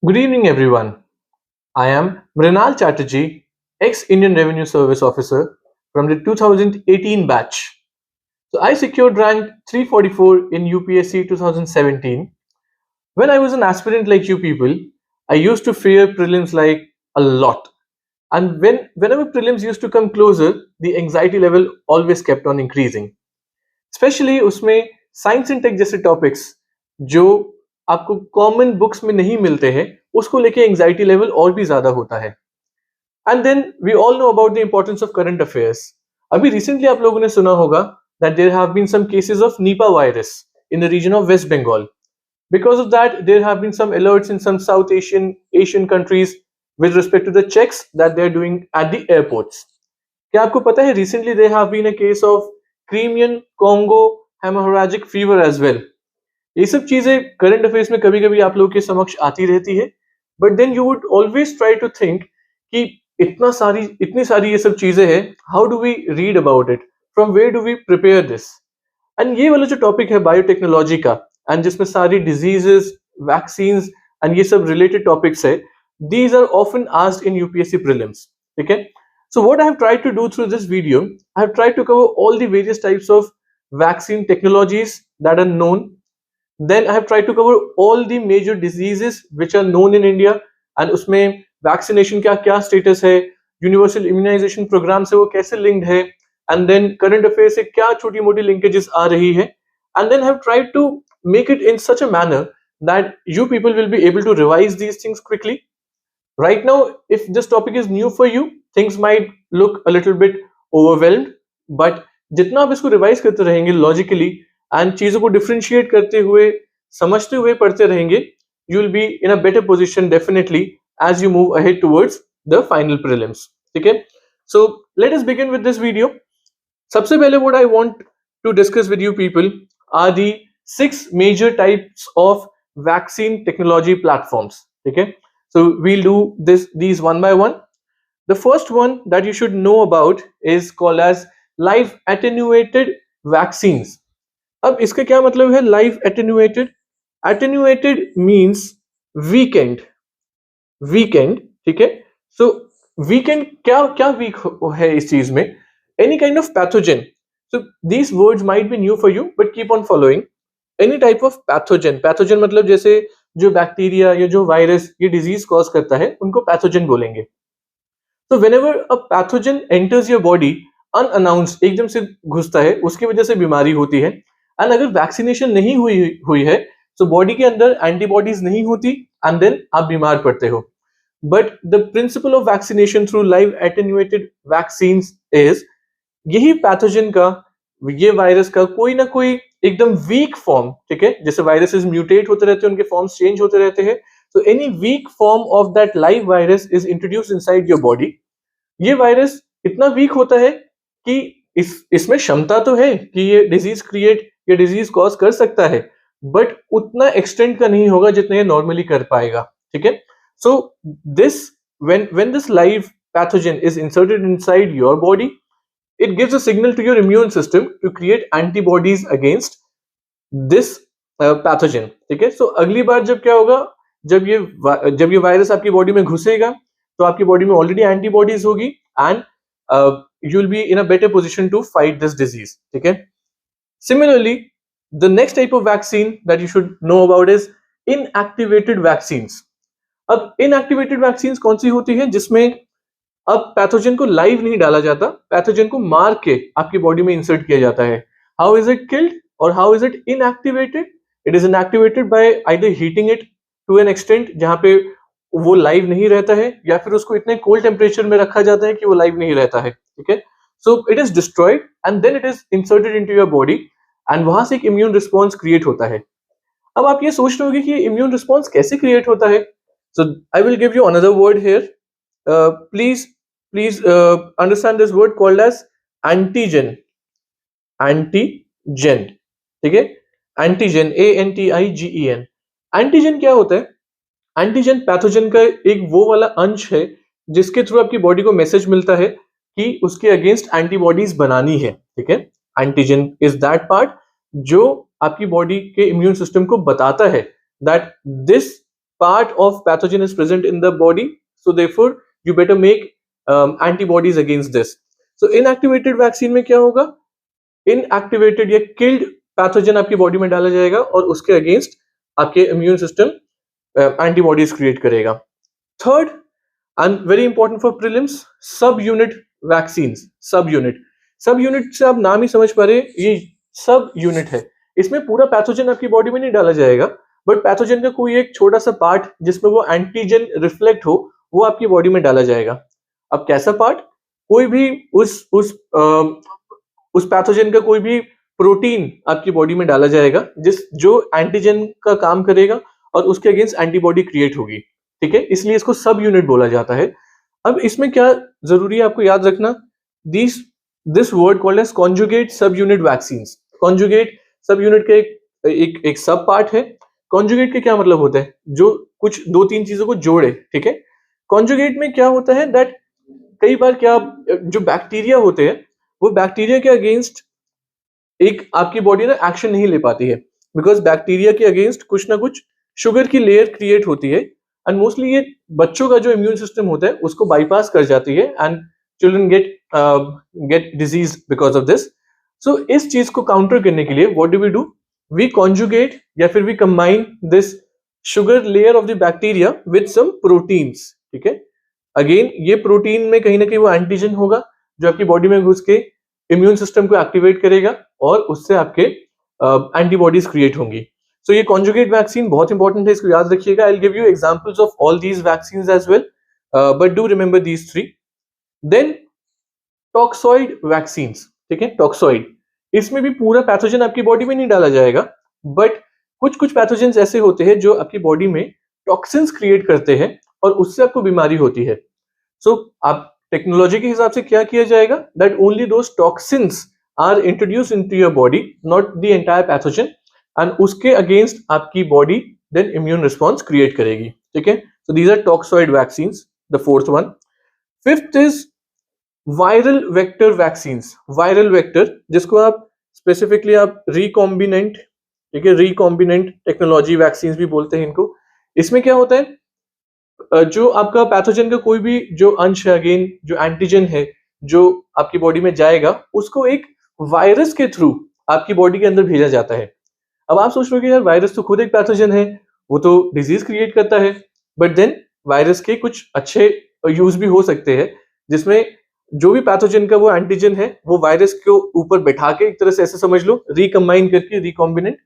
Good evening, everyone. I am Mrinal Chatterjee, ex Indian Revenue Service officer from the 2018 batch. So I secured rank 344 in UPSC 2017. When I was an aspirant like you people, I used to fear prelims like a lot. And whenever prelims used to come closer, the anxiety level always kept on increasing. Specially उसमें science and take जैसे topics जो आपको common books में नहीं मिलते हैं उसको लेके एंजाइटी लेवल और भी ज्यादा होता है and then we all know about the importance of current affairs. अभी रिसेंटली आप लोगों ने सुना होगा that there have been some cases of Nipah virus in the region of West Bengal. Because of that, there have been some alerts in some South Asian countries with respect to the checks that they're doing at the airports. क्या आपको पता है recently there have been a case of Crimean Congo hemorrhagic fever as well. ये सब चीजें current affairs में कभी कभी आप लोगों के समक्ष आती रहती है but then you would always try to think कि इतनी सारी ये सब चीजें हैं, how do we read about it, from where do we prepare this. And ये वाला जो टॉपिक है बायोटेक्नोलॉजी का एंड जिसमें सारी डिजीजेस, वैक्सीन्स एंड ये सब रिलेटेड टॉपिक्स है, these are often asked in UPSC prelims. ठीक है. So what I have tried to do through this video, I have tried to cover all the various types of vaccine technologies that are known. Then I have tried to cover all the major diseases which are known in India and उसमें vaccination का क्या status है, universal immunization program से वो कैसे linked है, and then current affairs से क्या छोटी मोटी linkages आ रही है, and then I have tried to make it in such a manner that you people will be able to revise these things quickly. Right now, if this topic is new for you, things might look a little bit overwhelmed, but जितना आप इसको revise करते रहेंगे logically and चीजों को differentiate करते हुए, समझते हुए पढ़ते रहेंगे, you will be in a better position definitely as you move ahead towards the final prelims. ठीक है. So let us begin with this video. सबसे पहले what I want to discuss with you people are the 6 major types of vaccine technology platforms. ठीक है. So we'll do these one by one. The first one that you should know about is called as live attenuated vaccines. अब इसका क्या मतलब है live attenuated? Attenuated means weakened. Weakened, ठीक है. So weakened क्या क्या weak है इस चीज में? Any kind of pathogen. So these words might be new for you, but keep on following. Any type of pathogen. Pathogen मतलब जैसे जो बैक्टीरिया या जो वायरस ये डिजीज कॉज करता है उनको पैथोजन बोलेंगे. तो whenever a pathogen enters your body unannounced, एकदम से घुसता है, उसकी वजह से बीमारी होती है. एंड अगर वैक्सीनेशन नहीं हुई है तो बॉडी के अंदर एंटीबॉडीज नहीं होती एंड देन आप बीमार पड़ते हो. But the principle of vaccination through live attenuated vaccines is यही पैथोजन का, ये वायरस का कोई ना कोई एकदम वीक फॉर्म. ठीक है. जैसे वायरसेस म्यूटेट होते रहते हैं, उनके फॉर्म्स चेंज होते रहते हैं, तो any weak form of that live virus is introduced inside your body. ये वायरस इतना वीक होता है कि इसमें क्षमता तो है कि ये डिजीज क्रिएट, ये डिजीज कॉज कर सकता है, बट उतना एक्सटेंड का नहीं होगा जितना ये नॉर्मली कर पाएगा. ठीक है. So this when this live pathogen is inserted inside your body, it gives a signal to your immune system to create antibodies against this pathogen. ठीक है. सो अगली बार जब क्या होगा, जब ये वायरस आपकी बॉडी में घुसेगा तो आपकी बॉडी में ऑलरेडी एंटीबॉडीज होगी and you will be in a better position to fight this disease. ठीक है. Similarly the next type of vaccine that you should know about is inactivated vaccines. अब inactivated vaccines कौन सी होती है? जिसमें अब पैथोजन को लाइव नहीं डाला जाता, पैथोजन को मार के आपकी बॉडी में इंसर्ट किया जाता है. हाउ इज इट किल्ड और how is it inactivated? It is inactivated by either heating it to an extent जहां पे वो लाइव नहीं रहता है, या फिर उसको इतने कोल्ड टेम्परेचर में रखा जाता है कि वो लाइव नहीं रहता है. ठीक है. So it is destroyed and then it is inserted into your body and वहां से एक इम्यून रिस्पॉन्स क्रिएट होता है. अब आप ये सोच रहे होंगे कि इम्यून रिस्पॉन्स कैसे क्रिएट होता है. So I will give you another word here. Please understand this word called as antigen. Antigen. ठीक है. Antigen, ANTIGEN. एंटीजन क्या होता है? एंटीजन पैथोजन का एक वो वाला अंश है जिसके थ्रू आपकी बॉडी को मैसेज मिलता है कि उसके अगेंस्ट एंटीबॉडीज बनानी है. ठीक है. एंटीजन इज दैट पार्ट जो आपकी बॉडी के इम्यून सिस्टम को बताता है that this part of pathogen is present in the body, so therefore you better make antibodies against this. So inactivated vaccine में क्या होगा, इनएक्टिवेटेड या किल्ड पैथोजन आपकी बॉडी में डाला जाएगा और उसके अगेंस्ट आपके इम्यून सिस्टम एंटीबॉडीज क्रिएट करेगा. Third and very important for prelims, सब यूनिट वैक्सीन. सब यूनिट से आप नाम ही समझ पा रहे, ये सब यूनिट है. इसमें पूरा पैथोजन आपकी बॉडी में नहीं डाला जाएगा, बट पैथोजन का कोई एक छोटा सा पार्ट जिसमें वो एंटीजन रिफ्लेक्ट हो, वो आपकी बॉडी में डाला जाएगा. अब कैसा पार्ट, कोई भी उस पैथोजन का कोई भी प्रोटीन आपकी बॉडी में डाला जाएगा जो एंटीजन का काम करेगा और उसके अगेंस्ट एंटीबॉडी क्रिएट होगी. ठीक है, इसलिए इसको सब यूनिट बोला जाता है. अब इसमें क्या जरूरी है आपको याद रखना, this word called as conjugate subunit vaccine. Conjugate subunit का एक सब पार्ट है. कॉन्जुगेट के क्या मतलब होता है, जो कुछ दो तीन चीजों को जोड़े. ठीक है, कॉन्जुगेट में क्या होता है दैट कई बार क्या जो बैक्टीरिया होते हैं वो बैक्टीरिया के अगेंस्ट एक आपकी बॉडी ना एक्शन नहीं ले पाती है, बिकॉज बैक्टीरिया के अगेंस्ट कुछ ना कुछ शुगर की लेयर क्रिएट होती है, एंड मोस्टली ये बच्चों का जो इम्यून सिस्टम होता है उसको बाईपास कर जाती है, and children get disease because of this. So इस चीज को काउंटर करने के लिए what do we do, we conjugate या फिर we combine this sugar layer of the bacteria with some proteins. ठीक है, अगेन ये प्रोटीन में कहीं ना कहीं वो एंटीजन होगा जो आपकी बॉडी में घुस के इम्यून सिस्टम को एक्टिवेट करेगा और उससे आपके एंटीबॉडीज क्रिएट होंगी. सो ये कॉन्जुगेट वैक्सीन बहुत इंपॉर्टेंट है, इसको याद रखिएगा. I will give you examples of all these vaccines as well, but do remember these three. Then toxoid vaccines. ठीक है, टॉक्सॉइड, इसमें भी पूरा पैथोजन आपकी बॉडी में नहीं डाला जाएगा, बट कुछ पैथोजन ऐसे होते हैं जो आपकी बॉडी में टॉक्सिन्स क्रिएट करते हैं और उससे आपको बीमारी होती है. सो आप टेक्नोलॉजी के हिसाब से क्या किया जाएगा, that only those toxins are introduce into your body, not the entire pathogen, and उसके अगेंस्ट आपकी body then immune response create करेगी. ठीक है, so these are toxoid vaccines, the fourth one. Fifth is viral vector vaccines. Viral vector, जिसको आप specifically आप recombinant, ठीक है, रिकॉम्बिनेंट टेक्नोलॉजी वैक्सीन्स भी बोलते हैं इनको. इसमें क्या होता है, जो आपका पैथोजन का कोई भी जो अंश है, अगेन जो एंटीजन है जो आपकी बॉडी में जाएगा, उसको एक वायरस के थ्रू आपकी बॉडी के अंदर भेजा जाता है. अब आप सोच रहे हो कि यार वायरस तो खुद एक पैथोजन है, वो तो डिजीज क्रिएट करता है, बट देन वायरस के कुछ अच्छे यूज भी हो सकते हैं, जिसमें जो भी पैथोजन का वो एंटीजन है वो वायरस के ऊपर बैठा के, एक तरह से ऐसे समझ लो, रिकम्बाइन करके, रिकॉम्बिनेंट,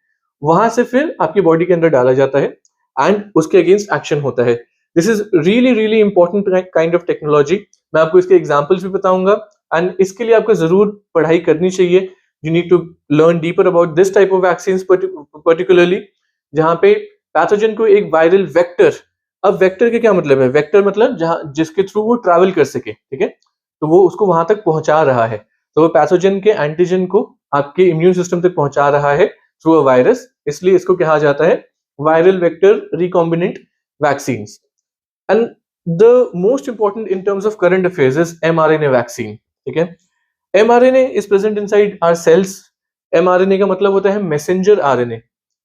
वहां से फिर आपकी बॉडी के अंदर डाला जाता है एंड उसके अगेंस्ट एक्शन होता है. This is really important kind of technology. मैं आपको इसके एग्जांपल्स भी बताऊंगा, एंड इसके लिए आपको जरूर पढ़ाई करनी चाहिए. You need to learn deeper about this type of vaccines particularly, जहां पे पैथोजन को एक वायरल वेक्टर. अब वेक्टर के क्या मतलब है, वेक्टर मतलब जहां जिसके थ्रू वो ट्रैवल कर सके. ठीक है, तो वो उसको वहां तक पहुंचा रहा है, तो वो पैथोजन के एंटीजन को आपके इम्यून सिस्टम तक पहुंचा रहा है थ्रू अ वायरस, इसलिए इसको कहा जाता है viral vector recombinant vaccines. And the most important in terms of current affairs is mRNA vaccine. ठीक है, mRNA is present inside our cells. mRNA का मतलब होता है मैसेंजर RNA.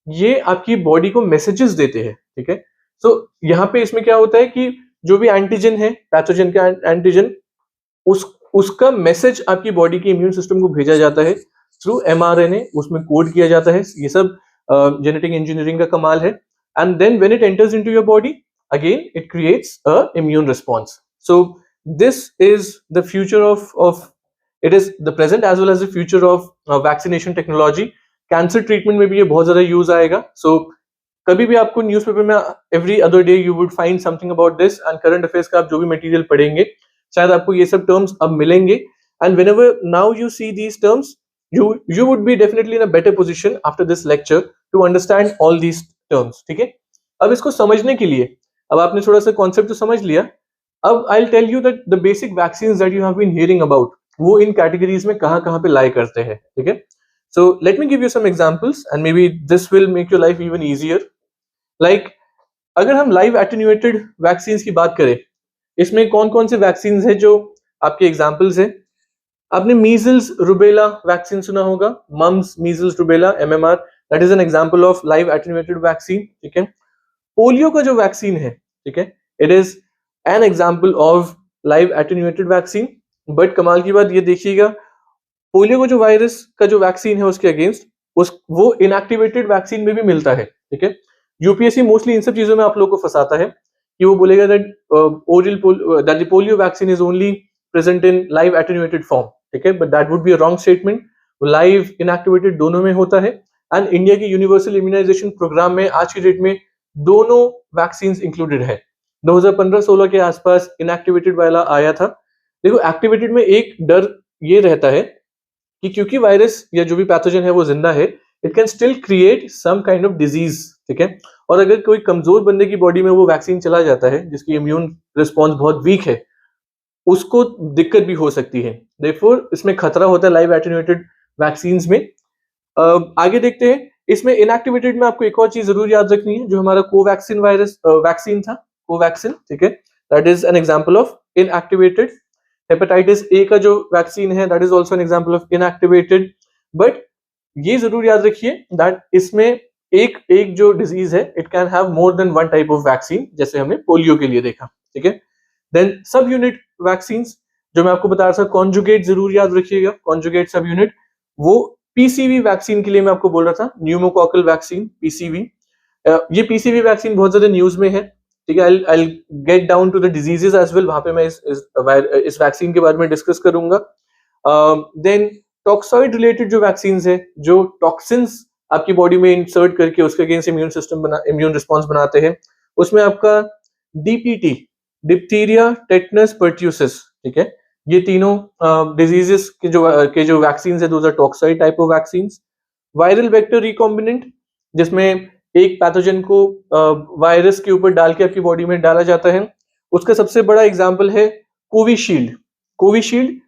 ये आपकी बॉडी को मैसेजेस देते हैं. ठीक है, सो यहाँ पे इसमें क्या होता है कि जो भी एंटीजन है, पैथोजन का एंटीजन, उसका मैसेज आपकी बॉडी के इम्यून सिस्टम को भेजा जाता है थ्रू mRNA, उसमें कोड किया जाता है. ये सब जेनेटिक इंजीनियरिंग का कमाल है. And then when it enters into your body, again it creates a immune response. So this is the future of it is the present as well as the future of vaccination technology. Cancer treatment में भी ये बहुत ज्यादा use आएगा. So कभी भी आपको newspaper में every other day you would find something about this, and current affairs का आप जो भी मटेरियल पढ़ेंगे शायद आपको ये सब टर्म्स अब मिलेंगे, and whenever now you see these terms, you would be definitely in a better position after this lecture to understand all these terms. ठीक है, अब इसको समझने के लिए, अब आपने थोड़ा सा कॉन्सेप्ट तो समझ लिया, अब I will tell you that the basic vaccines that you have been hearing about, वो इन कैटेगरीज में कहां पे लाई करते हैं. ठीक है, so let me give you some examples and maybe this will make your life even easier. Like अगर हम लाइव एटेन्यूएटेड वैक्सीन्स की बात करें, इसमें कौन कौन से वैक्सीन्स है जो आपके एग्जाम्पल्स है. आपने मीजल्स रुबेला वैक्सीन सुना होगा, mumps measles rubella MMR, that is an example of live attenuated vaccine. ठीक है, पोलियो का जो वैक्सीन है, ठीक है, it is an example of live attenuated vaccine. But कमाल की बात ये देखिएगा, पोलियो को जो वायरस का जो वैक्सीन है उसके अगेंस्ट उस वो इनएक्टिवेटेड वैक्सीन में भी मिलता है, ठीक है। यूपीएससी मोस्टली इन सब चीजों में आप लोगों को फंसाता है कि वो बोलेगा that that the polio vaccine is only present in live attenuated form, ठीक है, but that would be a wrong statement. Live inactivated दोनों में होता है। एंड इंडिया की यूनिवर्सल इम्यूनाइजेशन प्रोग्राम में आज की डेट में दोनों वैक्सीन इंक्लूडेड है। 2015-16 के आसपास इनएक्टिवेटेड वाला आया था। देखो, एक्टिवेटेड में एक डर ये रहता है कि क्योंकि वायरस या जो भी पैथोजन है वो जिंदा है, it can still create some kind of disease, ठीक है। और अगर कोई कमजोर बंदे की बॉडी में वो वैक्सीन चला जाता है जिसकी इम्यून रिस्पॉन्स बहुत वीक है, उसको दिक्कत भी हो सकती है। देयरफॉर इसमें खतरा होता है लाइव एटेन्यूएटेड वैक्सीन में। आगे देखते हैं, इसमें इनएक्टिवेटेड में आपको एक और चीज जरूर याद रखनी है, जो हमारा कोवैक्सीन वायरस वैक्सीन था, कोवैक्सीन, ठीक है, that is an example of inactivated. Hepatitis A का जो वैक्सीन है that is also an example of inactivated. But ये जरूर याद रखिए दैट इसमें एक एक जो डिजीज है it can have more than one type of vaccine, जैसे हमने पोलियो के लिए देखा, ठीक है। देन सब यूनिट वैक्सीन जो मैं आपको बता रहा था, कॉन्जुगेट जरूर याद रखिएगा, कॉन्जुगेट सब यूनिट, वो पीसीवी वैक्सीन के लिए मैं आपको बोल रहा था, न्यूमोकॉकल वैक्सीन, पीसीवी। ये पीसीवी वैक्सीन बहुत ज्यादा न्यूज में है, ठीक है। I get down to the diseases as well, वहां पे मैं इस वैक्सीन के बारे में डिस्कस करूंगा। देन टॉक्सॉइड रिलेटेड जो वैक्सीन है, जो टॉक्सिन्स आपकी बॉडी में इंसर्ट करके उसके अगेंस्ट इम्यून रिस्पॉन्स बनाते हैं, उसमें आपका डीपीटी, डिप्थीरिया, टेटनस, पर्ट्यूसिस, ठीक है, ये तीनों डिजीजेस के जो वैक्सीन है, those are toxoid type of vaccine. Viral vector recombinant, जिसमें एक पैथोजन को वायरस के ऊपर डाल के आपकी बॉडी में डाला जाता है, उसका सबसे बड़ा एग्जाम्पल है कोविशील्ड। कोविशील्ड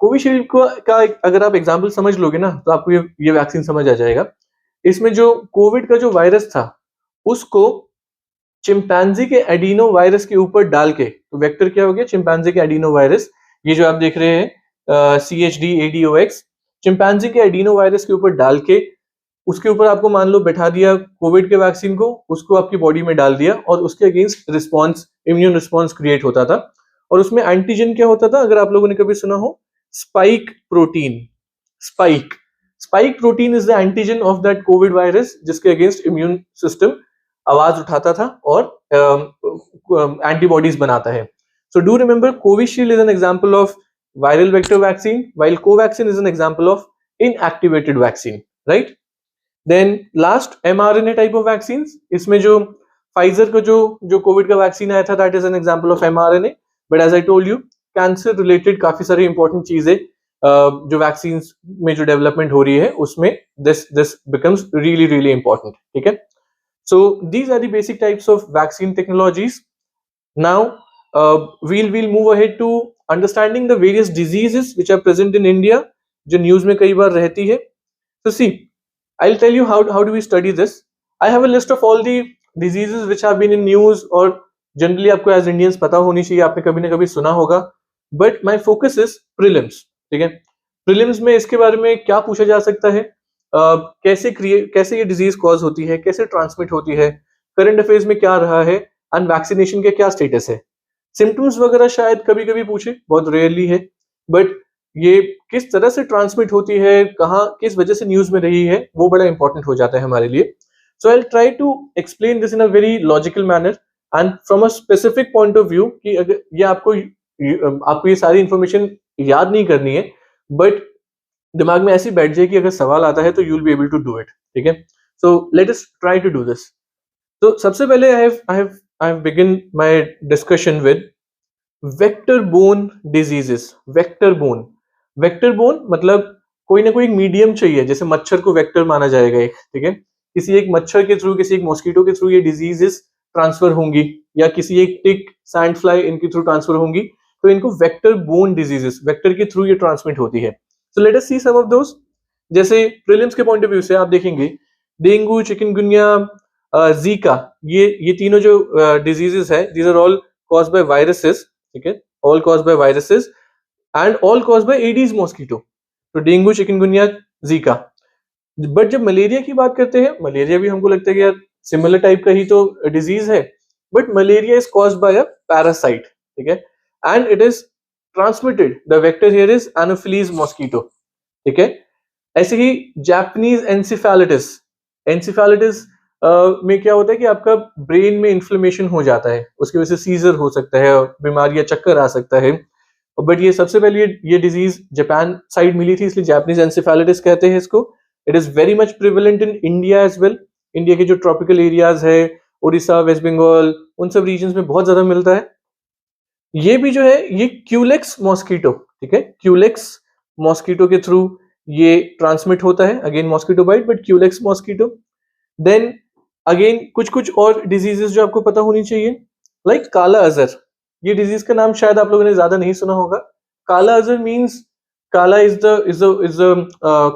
कोविशील्ड को का अगर आप एग्जाम्पल समझ लोगे ना तो आपको ये वैक्सीन समझ आ जाएगा। इसमें जो कोविड का जो वायरस था उसको चिंपैंजी के एडिनो वायरस के ऊपर डाल के, तो वेक्टर क्या हो गया, चिंपैंजी के एडिनो वायरस, ये जो आप देख रहे हैं CHD-ADOX, चिंपैंजी के एडिनो वायरस के ऊपर डाल के उसके ऊपर आपको मान लो बैठा दिया कोविड के वैक्सीन को, उसको आपकी बॉडी में डाल दिया और उसके against response, immune response create होता था। और उसमें एंटीजन क्या होता था, अगर आप लोगों ने कभी सुना हो, spike protein. Spike protein is the antigen of that Covid virus, जिसके अगेंस्ट इम्यून सिस्टम आवाज उठाता था और एंटीबॉडीज बनाता है। So do remember, Covishield is an example of viral vector vaccine, while Covaxin is an example of inactivated vaccine, right. Then last, mRNA type of vaccine, इसमें जो Pfizer का जो कोविड का वैक्सीन आया था that is an example of mRNA। But as I told you, cancer related काफी सारी important चीजें जो वैक्सीन में जो डेवलपमेंट हो रही है उसमें this becomes really really important, ठीक है। So these are the basic types of vaccine technologies. Now we'll move ahead to understanding the various diseases which are present in India, जो न्यूज में कई बार रहती है। So see, I'll tell you how do we study this. I have a list of all the diseases which have been in news, और generally आपको as Indians पता होनी चाहिए, आपने कभी ना कभी सुना होगा, but my focus is prelims, ठीक है। प्रीलिम्स में इसके बारे में क्या पूछा जा सकता है, कैसे ये डिजीज कॉज होती है, कैसे ट्रांसमिट होती है, करंट अफेयर्स में क्या रहा है, एंड वैक्सीनेशन के क्या स्टेटस है। सिम्टम्स वगैरह शायद कभी कभी पूछे, बहुत रेयरली है, बट ये किस तरह से ट्रांसमिट होती है, कहाँ किस वजह से न्यूज में रही है, वो बड़ा इंपॉर्टेंट हो जाता है हमारे लिए। So I will try to explain this in a very logical manner and from a specific point of view, कि अगर ये आपको ये सारी इंफॉर्मेशन याद नहीं करनी है, बट दिमाग में ऐसी बैठ जाए कि अगर सवाल आता है तो you will be able to do it, ठीक है। So let us try to do this. तो सबसे पहले I have begin my discussion with vector borne diseases. Vector borne मतलब कोई ना कोई मीडियम चाहिए, जैसे मच्छर को वेक्टर माना जाएगा एक, ठीक है। किसी एक मच्छर के थ्रू, किसी एक मॉस्किटो के थ्रू ये डिजीजेस ट्रांसफर होंगी, या किसी एक टिक, सैंड फ्लाई, इनके थ्रू ट्रांसफर होंगी, तो इनको वेक्टर बोन डिजीजेस, वेक्टर के थ्रू ये ट्रांसमिट होती है। So let us see some of those. जैसे प्रीलिम्स के पॉइंट ऑफ व्यू से आप देखेंगे, डेंगू, चिकनगुनिया, जीका, ये तीनों जो डिजीजेस है, these are all caused by viruses, ठीक है, all caused by viruses and all caused by Aedes mosquito. तो डेंगू, चिकनगुनिया, जीका। बट जब मलेरिया की बात करते हैं, मलेरिया भी हमको लगता है कि यार सिमिलर टाइप का ही तो डिजीज है, but malaria is caused by a parasite, ठीक है, and it is transmitted, the vector here is anopheles mosquito, ठीक है। ऐसे ही जापानीज एंसिफेलिटिस, एंसिफेलिटिस में क्या होता है कि आपका ब्रेन में इन्फ्लेमेशन हो जाता है, उसकी वजह से सीजर हो सकता है, बीमारी या चक्कर आ सकता है। बट ये सबसे पहले ये डिजीज जापान साइड मिली थी, इसलिए जापानीज एंसेफेलाइटिस कहते हैं इसको। It is very much prevalent in India as well. India के जो ट्रॉपिकल एरियाज है, उड़ीसा, वेस्ट बंगाल, उन सब रीजन में बहुत ज्यादा मिलता है। ये भी जो है ये क्यूलेक्स मॉस्किटो, ठीक है, क्यूलेक्स मॉस्किटो के थ्रू ये ट्रांसमिट होता है, again mosquito bite but Culex mosquito. Then again कुछ कुछ और डिजीजेस जो आपको पता होनी चाहिए, लाइक काला अजहर। ये डिजीज का नाम शायद आप लोगों ने ज्यादा नहीं सुना होगा। काला Azhar means kala is the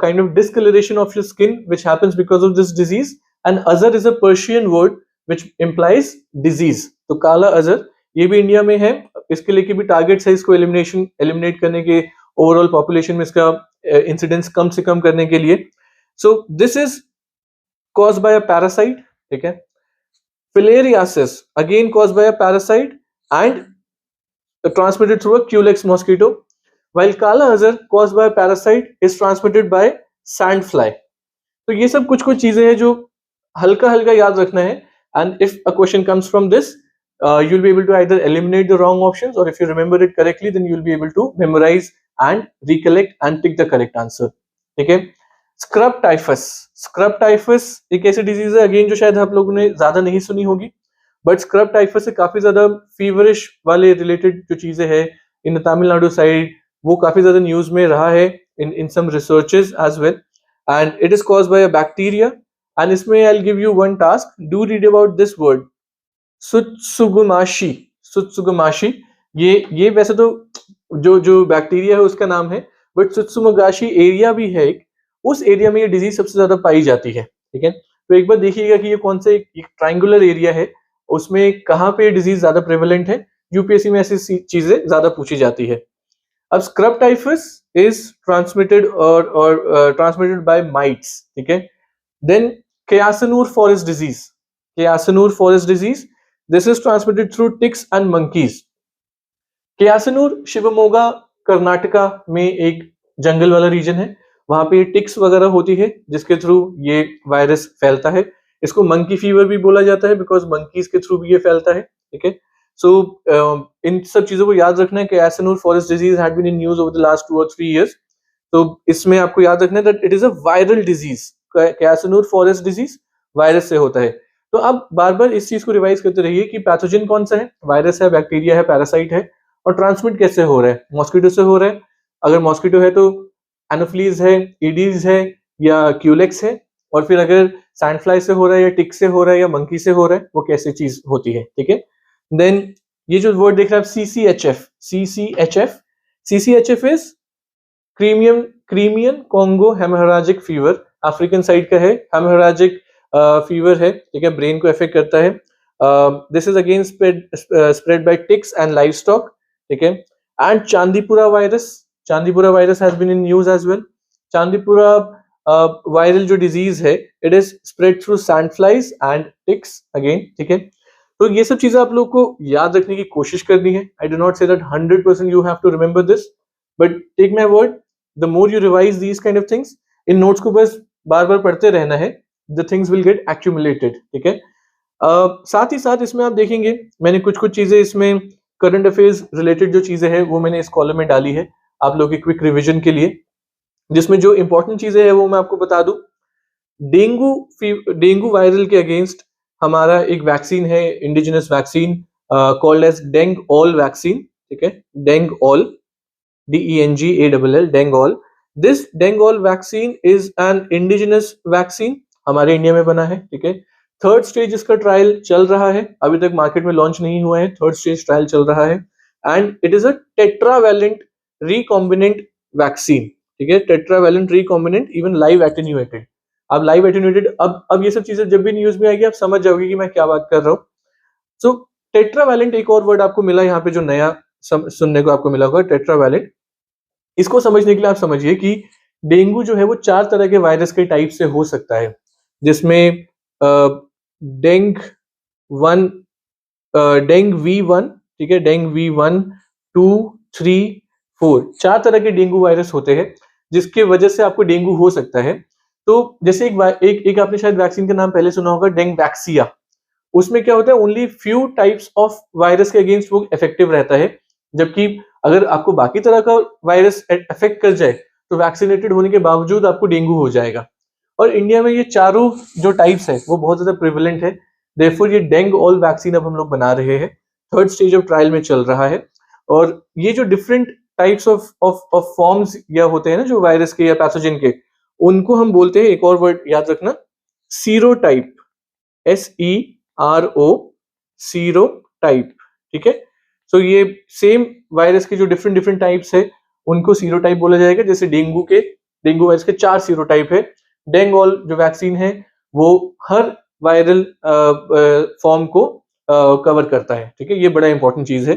kind of discoloration of your skin which happens because of this disease, and azhar is a Persian word which implies disease. तो काला अजहर ये भी इंडिया में है, इसके लेके भी टारगेट्स है, इसको एलिमिनेट करने के, ओवरऑल पॉपुलेशन में इसका इंसिडेंस कम से कम करने के लिए। So this is caused by a parasite, ठीक है। Filariasis again caused by a parasite and transmitted through a Culex mosquito, while Kala Azhar caused by a parasite is transmitted by sandfly. तो ये सब कुछ कुछ चीजें हैं जो हल्का हल्का याद रखना है, and if a question comes from this, you'll be able to either eliminate the wrong options, or if you remember it correctly, then you'll be able to memorize and recollect and pick the correct answer, ठीक है। Scrub typhus, scrub typhus एक ऐसी disease है again जो शायद आप लोगों ने ज्यादा नहीं सुनी होगी, बट स्क्रब टाइफस से काफी ज्यादा फीवरिश वाले रिलेटेड जो चीजें हैं इन तमिलनाडु साइड, वो काफी ज्यादा न्यूज में रहा है in some researches as well, and it is caused by a bacteria. And इसमें I will give you one task, do read about this word tsutsugamushi, tsutsugamushi. ये वैसे तो जो बैक्टीरिया है उसका नाम है, बट सुत्सुगुमाशी एरिया भी है एक, उस एरिया में ये डिजीज सबसे ज्यादा पाई जाती है, ठीक है। तो एक बार देखिएगा कि ये कौन से एक ट्रायंगुलर एरिया है, उसमें कहाँ पे डिजीज ज्यादा प्रेवलेंट है, यूपीएससी में ऐसी चीजें ज्यादा पूछी जाती है। अब स्क्रब टाइफस इज ट्रांसमिटेड और ट्रांसमिटेड बाय माइट्स, ठीक है। Then Kyasanur forest disease, Kyasanur forest disease, this is transmitted through ticks and monkeys. Kyasanur Shivamogga Karnataka में एक जंगल वाला रीजन है, वहां पे टिक्स वगैरह होती है जिसके थ्रू ये वायरस फैलता है। इसको मंकी फीवर भी बोला जाता है बिकॉज मंकीज के थ्रू भी ये फैलता है, ठीक है। सो इन सब चीजों को याद रखना है कि Kyasanur forest disease had been in news over the last 2 or 3 years. तो इसमें आपको याद रखना है that it is a viral disease, Kyasanur forest disease virus से होता है। तो अब बार बार इस चीज को रिवाइज करते रहिए कि पैथोजन कौन सा है, वायरस है, बैक्टीरिया है, पैरासाइट है, और ट्रांसमिट कैसे हो रहा है, मॉस्किटो से हो रहा है। अगर मॉस्किटो है तो एनोफिलीज है, ईडीज है या क्यूलेक्स है, और फिर अगर सैंडफ्लाई से हो रहा है या टिक से हो रहा है या मंकी से हो रहा है, वो कैसे चीज होती है, ठीक है। देन ये जो वर्ड देख रहे हैं आप, CCHF, CCHF, CCHF is Crimean Congo haemorrhagic fever, African side का है, हेमोरेजिक फीवर है, ठीक है, ब्रेन को इफेक्ट करता है। This is again spread by ticks and livestock, ठीक है। And Chandipura virus has been in news as well. Chandipura viral जो डिजीज है, it is spread through sandflies and ticks again, ठीक है। तो ये सब चीजें आप लोग को याद रखने की कोशिश करनी है। I do not say that 100% you have to remember this, but take my word, the more you revise these kind of things, इन नोट्स को बस बार बार पढ़ते रहना है, the things will get accumulated, ठीक है। साथ ही साथ इसमें आप देखेंगे मैंने कुछ कुछ चीजें इसमें करंट अफेयर्स रिलेटेड जो चीजें हैं वो मैंने इस कॉलम में डाली है आप लोग की क्विक रिविजन के लिए, जिसमें जो इंपॉर्टेंट चीजें हैं वो मैं आपको बता दूं। डेंगू वायरल के अगेंस्ट हमारा एक वैक्सीन है, indigenous vaccine called as DengiAll vaccine, ठीक है, DengiAll, DENGALL, DengiAll. This DengiAll vaccine is an indigenous vaccine, हमारे इंडिया में बना है, ठीक है। थर्ड स्टेज इसका ट्रायल चल रहा है, अभी तक मार्केट में लॉन्च नहीं हुआ है, थर्ड स्टेज ट्रायल चल रहा है, and it is a tetravalent recombinant vaccine, ठीक है, tetravalent recombinant, even live attenuated. अब लाइव एटेन्यूएटेड, अब ये सब चीजें जब भी न्यूज में आएगी आप समझ जाओगे कि मैं क्या बात कर रहा हूँ। सो टेट्रावैलेंट एक और वर्ड आपको मिला यहाँ पे जो नया सुनने को आपको मिला होगा, टेट्रावैलेंट। इसको समझने के लिए आप समझिए कि डेंगू जो है वो 4 तरह के वायरस के टाइप से हो सकता है, जिसमें डेंग वन, डेंग V1, ठीक है, डेंग V1, 2, 3, 4, 4 तरह के डेंगू वायरस होते हैं जिसके वजह से आपको डेंगू हो सकता है। तो जैसे एक आपने शायद वैक्सीन का नाम पहले सुना होगा, डेंग वैक्सिया। उसमें क्या होता है, only few types of virus के अगेंस्ट वो इफेक्टिव रहता है, जबकि अगर आपको बाकी तरह का वायरस अफेक्ट कर जाए तो वैक्सीनेटेड होने के बावजूद आपको डेंगू हो जाएगा। और इंडिया में ये चारों जो टाइप्स है वो बहुत ज्यादा प्रिविलेंट है। देयरफॉर ये डेंग ऑल वैक्सीन अब हम लोग बना रहे हैं, थर्ड स्टेज ऑफ ट्रायल में चल रहा है। और ये जो different types of of forms या होते हैं ना जो वायरस के या पैथोजन के, उनको हम बोलते हैं, एक और वर्ड याद रखना, सीरोटाइप, SERO, सीरो टाइप, ठीक है। सो ये सेम वायरस के जो डिफरेंट डिफरेंट टाइप्स है उनको सीरो टाइप बोला जाएगा। जैसे डेंगू वायरस के 4 सीरो टाइप है। डेंगॉल जो वैक्सीन है वो हर वायरल फॉर्म को कवर करता है, ठीक है, ये बड़ा इंपॉर्टेंट चीज है।